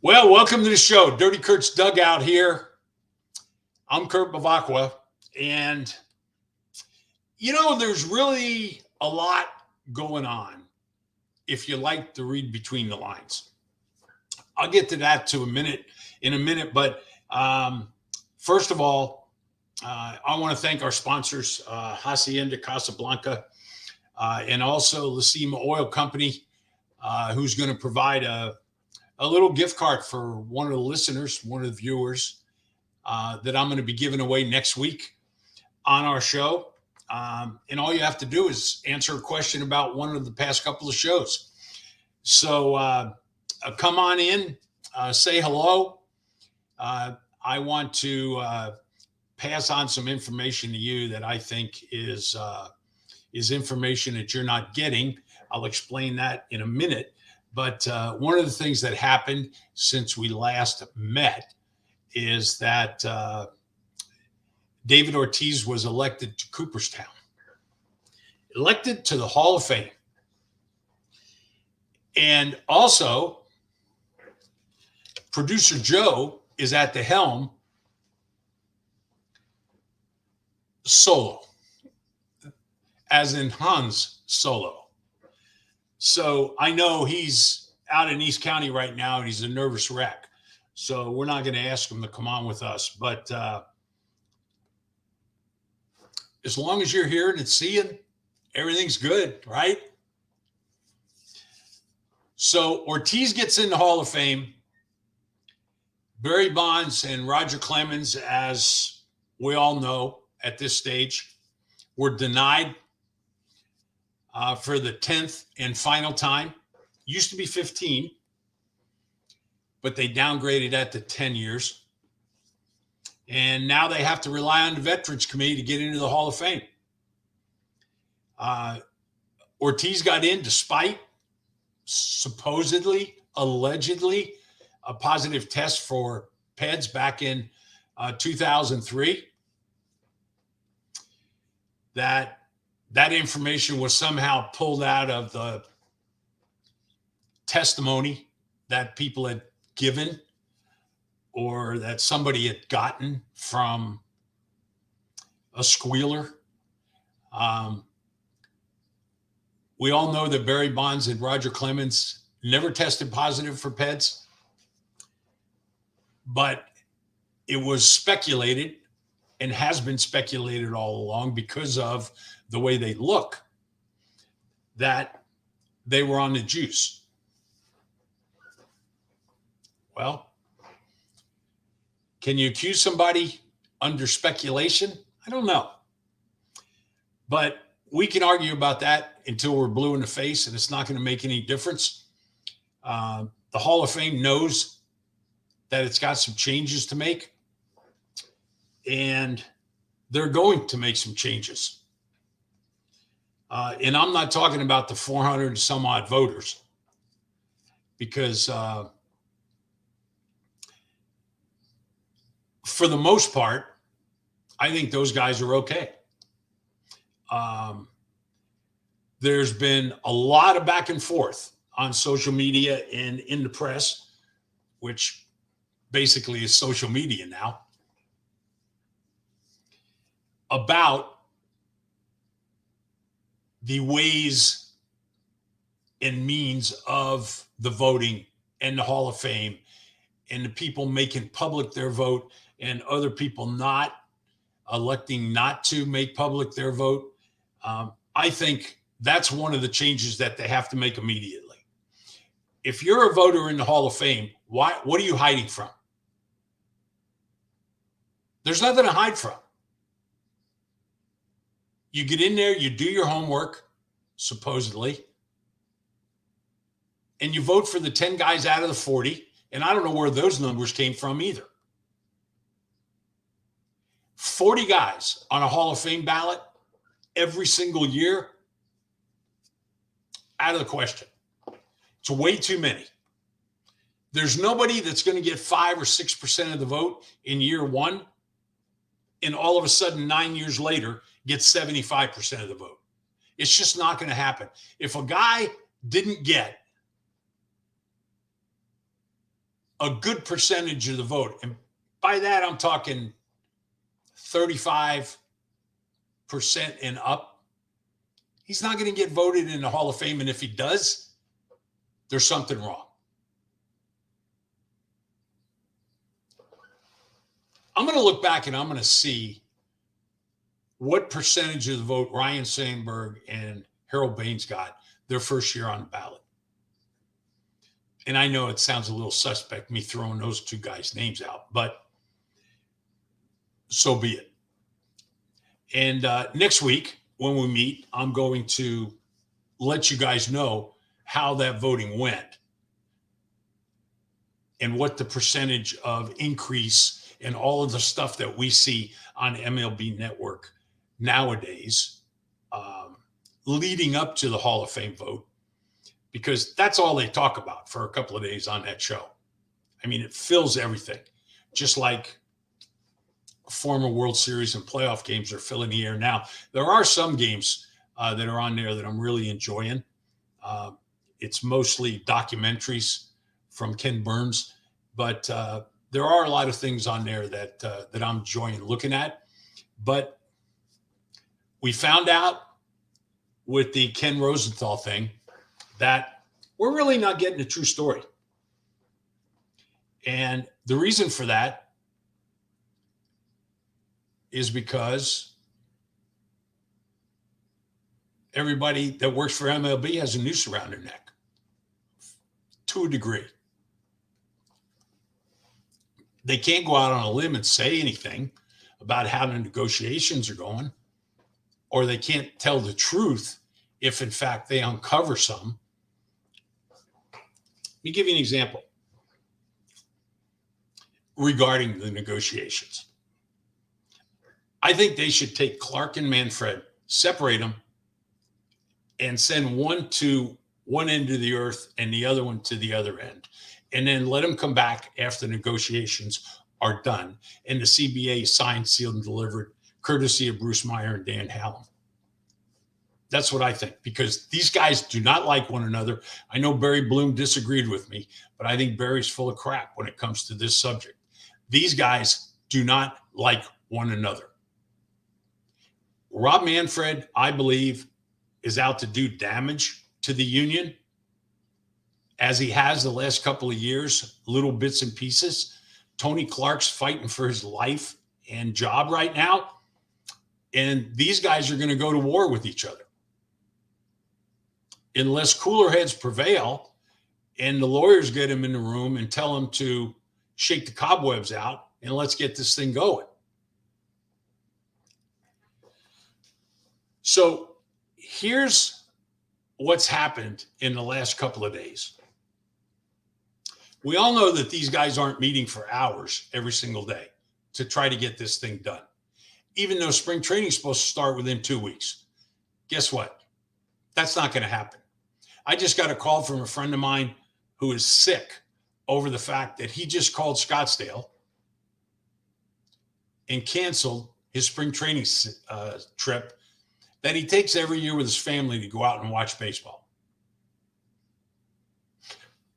Well, welcome to the show. Dirty Kurt's Dugout here. I'm Kurt Bevacqua. And, there's really a lot going on if you like to read between the lines. I'll get to that in a minute. But first of all, I want to thank our sponsors, Hacienda Casablanca, and also Lacima Oil Company, who's going to provide a little gift card for one of the listeners, one of the viewers, that I'm going to be giving away next week on our show. And all you have to do is answer a question about one of the past couple of shows. So come on in, say hello. I want to pass on some information to you that I think is information that you're not getting. I'll explain that in a minute. But one of the things that happened since we last met is that David Ortiz was elected to Cooperstown, elected to the Hall of Fame. And also, producer Joe is at the helm solo, as in Hans Solo. So I know he's out in East County right now and he's a nervous wreck. So we're not going to ask him to come on with us. But as long as you're hearing and seeing, everything's good, right? So Ortiz gets in the Hall of Fame. Barry Bonds and Roger Clemens, as we all know at this stage, were denied for the 10th and final time. Used to be 15, but they downgraded that to 10 years. And now they have to rely on the Veterans Committee to get into the Hall of Fame. Ortiz got in despite supposedly, allegedly, a positive test for PEDS back in 2003. That information was somehow pulled out of the testimony that people had given or that somebody had gotten from a squealer. We all know that Barry Bonds and Roger Clemens never tested positive for PEDS, but it was speculated and has been speculated all along because of the way they look, that they were on the juice. Well, can you accuse somebody under speculation? I don't know. But we can argue about that until we're blue in the face, and it's not going to make any difference. The Hall of Fame knows that it's got some changes to make, and they're going to make some changes. And I'm not talking about the 400 and some odd voters, because for the most part, I think those guys are okay. There's been a lot of back and forth on social media and in the press, which basically is social media now, about the ways and means of the voting and the Hall of Fame and the people making public their vote and other people not electing not to make public their vote. I think that's one of the changes that they have to make immediately. If you're a voter in the Hall of Fame, what are you hiding from? There's nothing to hide from. You get in there, you do your homework, supposedly, and you vote for the 10 guys out of the 40. And I don't know where those numbers came from either. 40 guys on a Hall of Fame ballot every single year, out of the question. It's way too many. There's nobody that's going to get 5 or 6% of the vote in year one, and all of a sudden 9 years later gets 75% of the vote. It's just not going to happen. If a guy didn't get a good percentage of the vote. And by that, I'm talking 35% and up. He's not going to get voted in the Hall of Fame. And if he does, there's something wrong. I'm going to look back and I'm going to see what percentage of the vote Ryan Sandberg and Harold Baines got their first year on the ballot. And I know it sounds a little suspect, me throwing those two guys' names out, but so be it. And next week, when we meet, I'm going to let you guys know how that voting went and what the percentage of increase and all of the stuff that we see on MLB Network nowadays leading up to the Hall of Fame vote, because that's all they talk about for a couple of days on that show. I mean, it fills everything, just like former World Series and playoff games are filling the air now. There are some games that are on there that I'm really enjoying. It's mostly documentaries from Ken Burns, but there are a lot of things on there that I'm enjoying looking at. But we found out with the Ken Rosenthal thing that we're really not getting a true story. And the reason for that is because everybody that works for MLB has a noose around their neck to a degree. They can't go out on a limb and say anything about how the negotiations are going, or they can't tell the truth if, in fact, they uncover some. Let me give you an example regarding the negotiations. I think they should take Clark and Manfred, separate them, and send one to one end of the earth and the other one to the other end, and then let them come back after negotiations are done and the CBA signed, sealed, and delivered, courtesy of Bruce Meyer and Dan Hallam. That's what I think, because these guys do not like one another. I know Barry Bloom disagreed with me, but I think Barry's full of crap when it comes to this subject. These guys do not like one another. Rob Manfred, I believe, is out to do damage to the union, as he has the last couple of years, little bits and pieces. Tony Clark's fighting for his life and job right now, and these guys are going to go to war with each other unless cooler heads prevail and the lawyers get him in the room and tell him to shake the cobwebs out and let's get this thing going. So here's what's happened in the last couple of days. We all know that these guys aren't meeting for hours every single day to try to get this thing done, even though spring training is supposed to start within 2 weeks. Guess what? That's not going to happen. I just got a call from a friend of mine who is sick over the fact that he just called Scottsdale and canceled his spring training trip that he takes every year with his family to go out and watch baseball.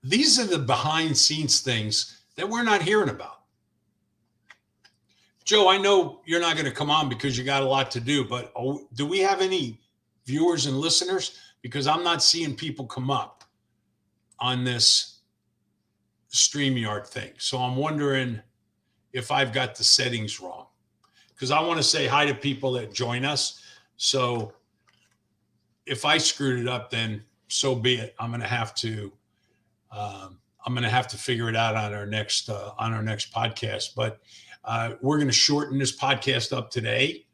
These are the behind scenes things that we're not hearing about. Joe, I know you're not going to come on because you got a lot to do, but do we have any viewers and listeners? Because I'm not seeing people come up on this StreamYard thing. So I'm wondering if I've got the settings wrong, because I want to say hi to people that join us. So if I screwed it up, then so be it. I'm going to have to figure it out on our next podcast. But we're going to shorten this podcast up today,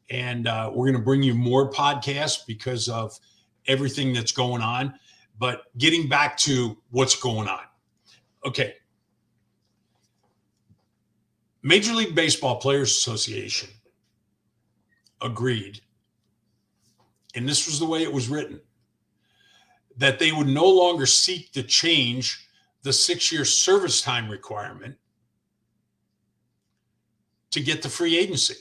and we're going to bring you more podcasts because of everything that's going on. But getting back to what's going on. Okay. Major League Baseball Players Association agreed, and this was the way it was written, that they would no longer seek to change the 6-year service time requirement to get the free agency.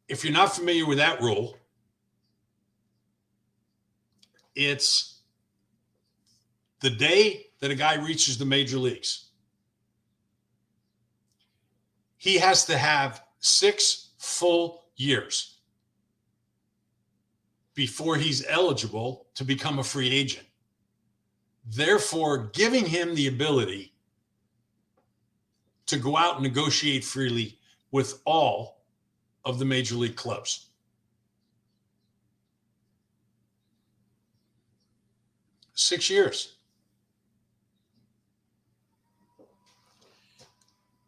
If you're not familiar with that rule, it's the day that a guy reaches the major leagues, he has to have 6 full years before he's eligible to become a free agent. Therefore, giving him the ability to go out and negotiate freely with all of the major league clubs. Six years.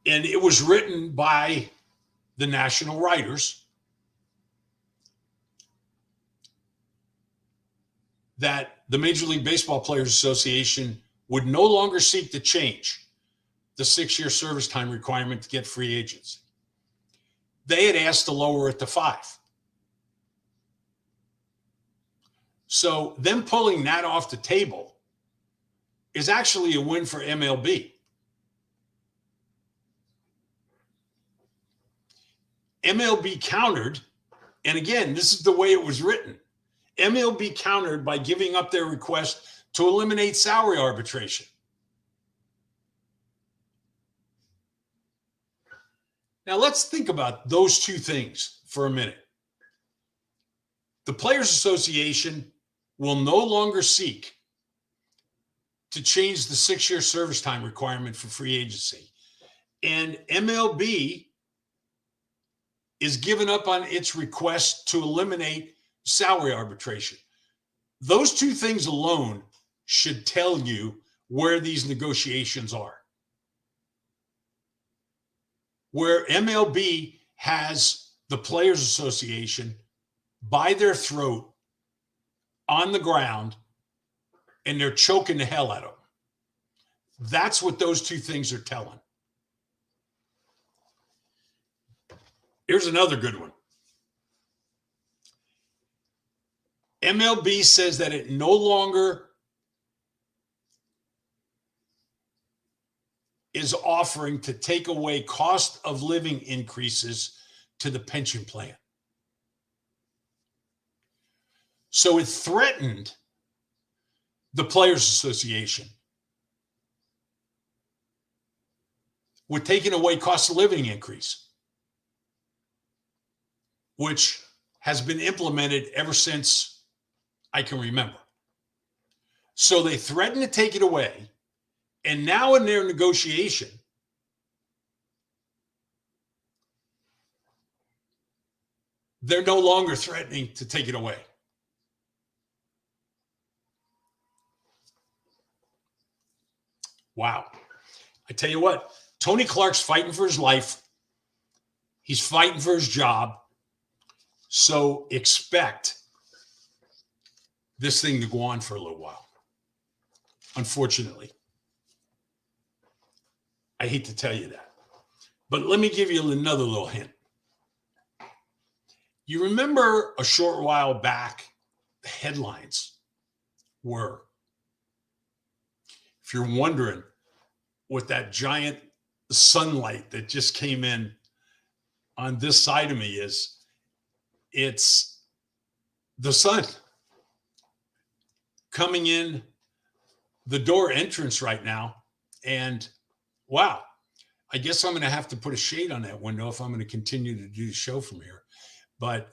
And it was written by the national writers that the Major League Baseball Players Association would no longer seek to change the 6-year service time requirement to get free agents. They had asked to lower it to 5. So them pulling that off the table is actually a win for MLB. MLB countered, and again, this is the way it was written. MLB countered by giving up their request to eliminate salary arbitration. Now let's think about those two things for a minute. The Players Association will no longer seek to change the 6-year service time requirement for free agency. And MLB is giving up on its request to eliminate salary arbitration. Those two things alone should tell you where these negotiations are. Where MLB has the Players Association by their throat on the ground and they're choking the hell out of them. That's what those two things are telling. Here's another good one. MLB says that it no longer is offering to take away cost of living increases to the pension plan. So it threatened the Players Association with taking away cost of living increase, which has been implemented ever since I can remember. So they threatened to take it away. And now in their negotiation, they're no longer threatening to take it away. Wow. I tell you what, Tony Clark's fighting for his life. He's fighting for his job. So expect this thing to go on for a little while. Unfortunately. I hate to tell you that. But let me give you another little hint. You remember a short while back, the headlines were, if you're wondering what that giant sunlight that just came in on this side of me is, it's the sun coming in the door entrance right now. And wow, I guess I'm going to have to put a shade on that window if I'm going to continue to do the show from here. But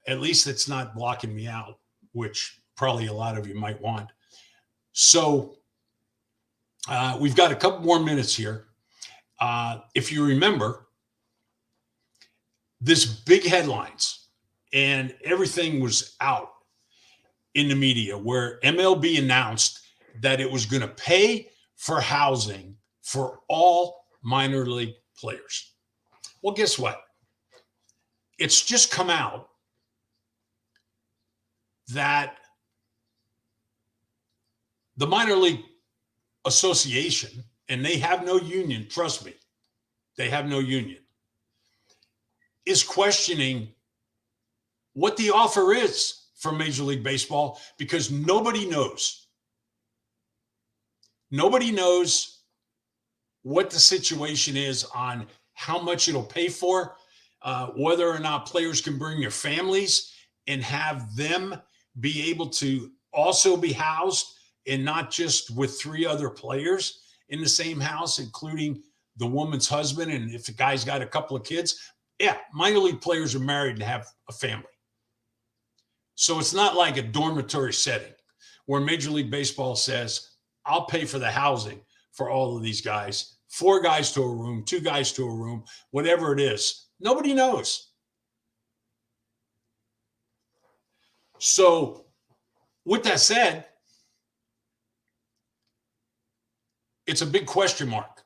at least it's not blocking me out, which probably a lot of you might want. So we've got a couple more minutes here. If you remember, this big headlines and everything was out in the media where MLB announced that it was going to pay for housing for all minor league players. Well, guess what? It's just come out that the minor league association, and they have no union, trust me, they have no union, is questioning what the offer is for Major League Baseball because nobody knows. Nobody knows what the situation is on how much it'll pay for, whether or not players can bring their families and have them be able to also be housed and not just with 3 other players in the same house, including the woman's husband. And if the guy's got a couple of kids, yeah, minor league players are married and have a family. So it's not like a dormitory setting where Major League Baseball says, I'll pay for the housing for all of these guys, 4 guys to a room, 2 guys to a room, whatever it is. Nobody knows. So with that said, it's a big question mark.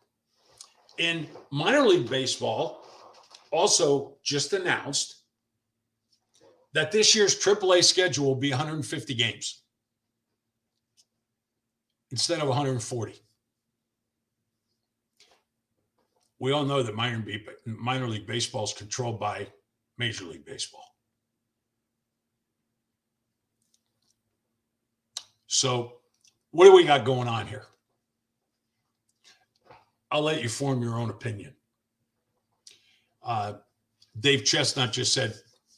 And minor league baseball also just announced that this year's AAA schedule will be 150 games instead of 140. We all know that minor league baseball is controlled by Major League Baseball. So what do we got going on here? I'll let you form your own opinion. Dave Chestnut just said,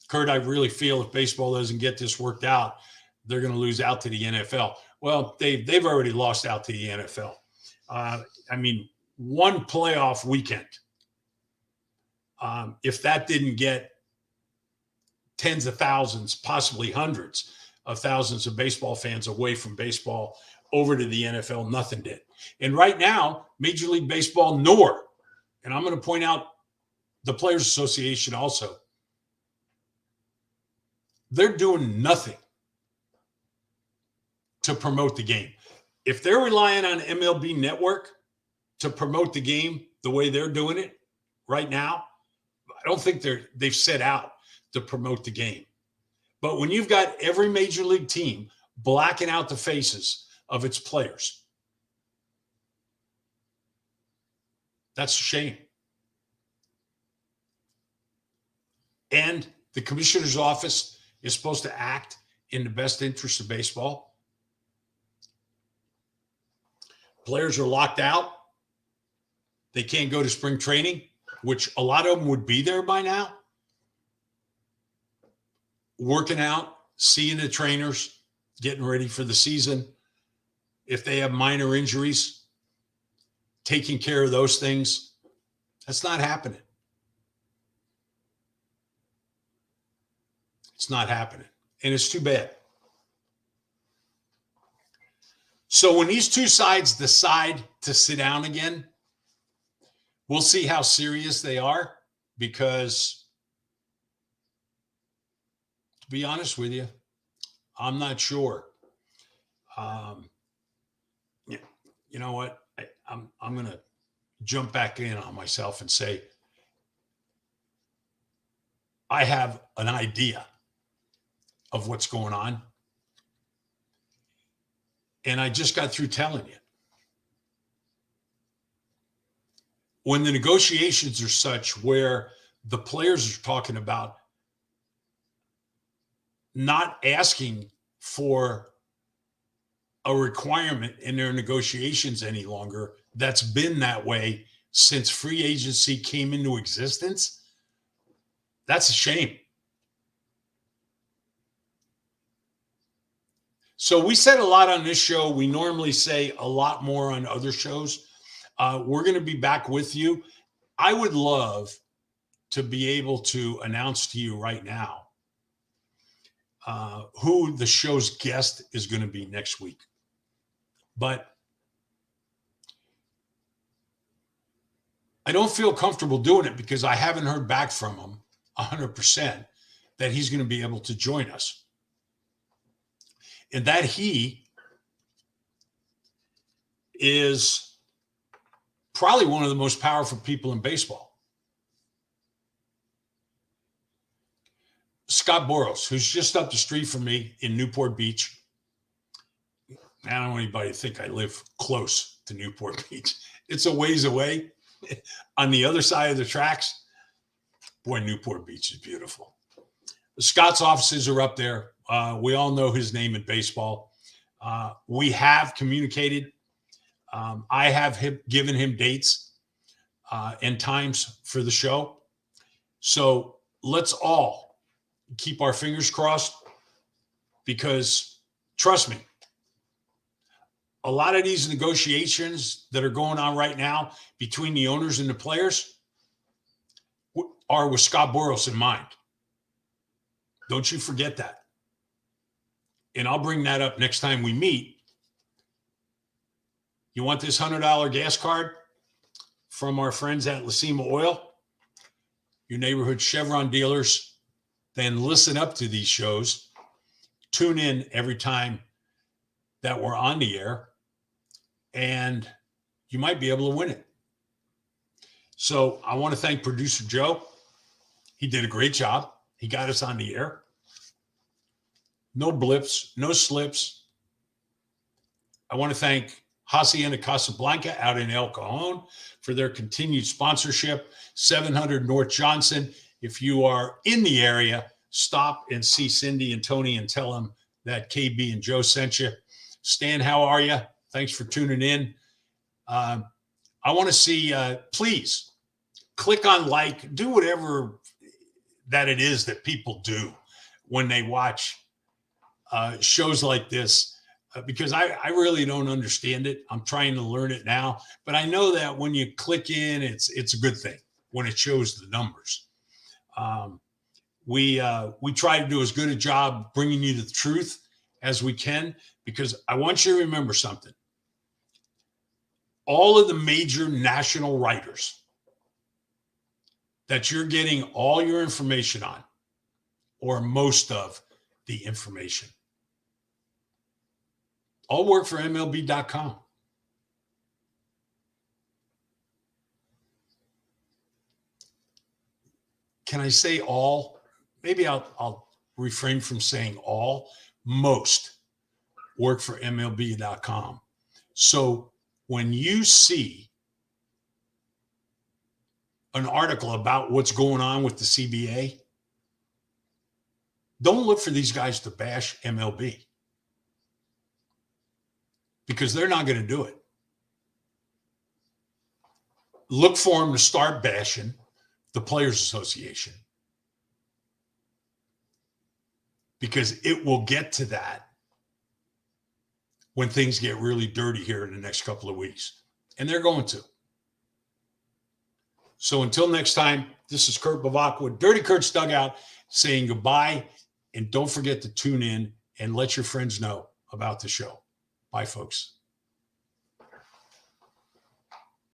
Kurt, I really feel if baseball doesn't get this worked out, they're going to lose out to the NFL. Well, they've already lost out to the NFL. One playoff weekend, if that didn't get tens of thousands, possibly hundreds of thousands of baseball fans away from baseball over to the NFL, nothing did. And right now, Major League Baseball, nor, and I'm going to point out the Players Association also, they're doing nothing to promote the game. If they're relying on MLB Network to promote the game the way they're doing it right now, I don't think they've set out to promote the game. But when you've got every major league team blacking out the faces of its players, that's a shame. And the commissioner's office is supposed to act in the best interest of baseball. Players are locked out. They can't go to spring training, which a lot of them would be there by now, working out, seeing the trainers, getting ready for the season. If they have minor injuries, taking care of those things. That's not happening. It's not happening. And it's too bad. So when these two sides decide to sit down again, we'll see how serious they are, because to be honest with you, I'm not sure. You know what? I'm going to jump back in on myself and say, I have an idea of what's going on. And I just got through telling you. When the negotiations are such where the players are talking about not asking for a requirement in their negotiations any longer, that's been that way since free agency came into existence, that's a shame. So we said a lot on this show. We normally say a lot more on other shows. We're going to be back with you. I would love to be able to announce to you right now who the show's guest is going to be next week. But I don't feel comfortable doing it because I haven't heard back from him 100% that he's going to be able to join us. And that he is probably one of the most powerful people in baseball. Scott Boros, who's just up the street from me in Newport Beach. I don't want anybody to think I live close to Newport Beach. It's a ways away on the other side of the tracks. Boy, Newport Beach is beautiful. Scott's offices are up there. We all know his name in baseball. We have communicated. I have given him dates and times for the show. So let's all keep our fingers crossed, because trust me, a lot of these negotiations that are going on right now between the owners and the players are with Scott Boras in mind. Don't you forget that. And I'll bring that up next time we meet. You want this $100 gas card from our friends at Lacima Oil, your neighborhood Chevron dealers? Then listen up to these shows. Tune in every time that we're on the air, and you might be able to win it. So I want to thank producer Joe. He did a great job. He got us on the air. No blips, no slips. I want to thank Hacienda Casablanca out in El Cajon for their continued sponsorship. 700 North Johnson. If you are in the area, stop and see Cindy and Tony and tell them that KB and Joe sent you. Stan, how are you? Thanks for tuning in. I want to see, please click on like, do whatever that it is that people do when they watch shows like this, because I really don't understand it. I'm trying to learn it now, but I know that when you click in, it's a good thing when it shows the numbers. We try to do as good a job bringing you the truth as we can, because I want you to remember something. All of the major national writers that you're getting all your information on, or most of the information, all work for MLB.com. Can I say all? Maybe I'll refrain from saying all. Most work for MLB.com. So when you see an article about what's going on with the CBA, don't look for these guys to bash MLB, because they're not going to do it. Look for them to start bashing the Players Association, because it will get to that when things get really dirty here in the next couple of weeks. And they're going to. So until next time, this is Kurt Bevacqua, Dirty Kurt's Dugout, saying goodbye. And don't forget to tune in and let your friends know about the show. Bye, folks.